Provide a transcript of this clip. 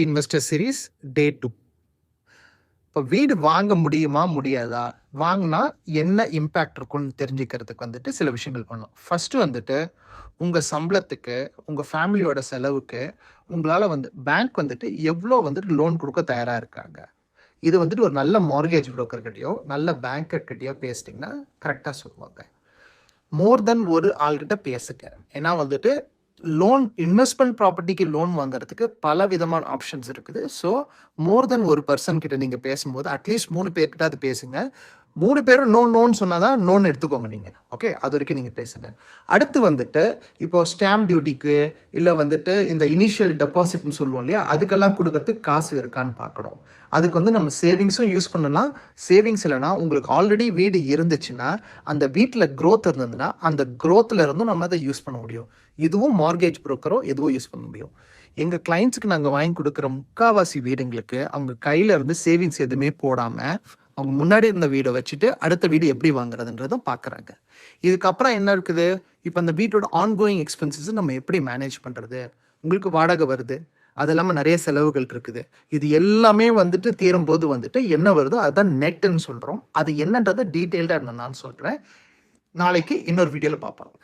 Investor series டே 2. இப்போ வீடு வாங்க முடியுமா முடியாதா, வாங்கினா என்ன இம்பேக்ட் இருக்கும்னு தெரிஞ்சுக்கிறதுக்கு வந்துட்டு சில விஷயங்கள் பண்ணணும். ஃபர்ஸ்ட் வந்துட்டு உங்கள் சம்பளத்துக்கு உங்கள் ஃபேமிலியோட செலவுக்கு உங்களால் பேங்க் வந்துட்டு எவ்வளோ வந்துட்டு லோன் கொடுக்க தயாராக இருக்காங்க. இது வந்துட்டு ஒரு நல்ல மார்கேஜ் புரோக்கர்கிட்டயோ நல்ல பேங்கர்கிட்டயோ பேசிட்டிங்கன்னா கரெக்டாக சொல்லுவாங்க. மோர் தென் ஒரு ஆள்கிட்ட பேசுங்க. ஏன்னா வந்துட்டு லோன் இன்வெஸ்ட்மெண்ட் ப்ராப்பர்ட்டிக்கு லோன் வாங்குறதுக்கு பல விதமான ஆப்ஷன்ஸ் இருக்குது. ஸோ மோர் தென் ஒரு பர்சன் கிட்ட நீங்கள் பேசும்போது அட்லீஸ்ட் 3 பேர்கிட்ட அது பேசுங்க. 3 பேரும் நோன்னு சொன்னாதான் லோன் எடுத்துக்கோங்க நீங்கள். ஓகே, அது வரைக்கும் நீங்கள் பேசுங்க. அடுத்து வந்துட்டு இப்போ ஸ்டாம்ப் டியூட்டிக்கு இல்லை வந்துட்டு இந்த இனிஷியல் டெபாசிட்னு சொல்லுவோம் இல்லையா, அதுக்கெல்லாம் கொடுக்கறதுக்கு காசு இருக்கான்னு பார்க்கணும். அதுக்கு நம்ம சேவிங்ஸும் யூஸ் பண்ணலாம். சேவிங்ஸ் இல்லைனா உங்களுக்கு ஆல்ரெடி வீடு இருந்துச்சுன்னா அந்த வீட்டில் க்ரோத் இருந்ததுன்னா அந்த க்ரோத்தில் இருந்தும் நம்ம அதை யூஸ் பண்ண முடியும். இதுவும் மார்கேஜ் புரோக்கரோ எதுவும் யூஸ் பண்ண முடியும். எங்கள் கிளைண்ட்ஸுக்கு நாங்கள் வாங்கி கொடுக்குற முக்கால்வாசி வீடுங்களுக்கு அவங்க கையில் இருந்து சேவிங்ஸ் எதுவுமே போடாமல் அவங்க முன்னாடி இருந்த வீடை வச்சுட்டு அடுத்த வீடு எப்படி வாங்குறதுன்றதும் பார்க்குறாங்க. இதுக்கப்புறம் என்ன இருக்குது, இப்போ அந்த வீட்டோட ஆன்கோயிங் எக்ஸ்பென்சஸ் நம்ம எப்படி மேனேஜ் பண்ணுறது, உங்களுக்கு வாடகை வருது, அது இல்லாமல் நிறைய செலவுகள் இருக்குது. இது எல்லாமே வந்துட்டு தீரும்போது வந்துட்டு என்ன வருதோ அதுதான் நெட்டுன்னு சொல்கிறோம். அது என்னன்றதை டீட்டெயில்டாக நான் சொல்கிறேன். நாளைக்கு இன்னொரு வீடியோவில் பார்ப்போம்.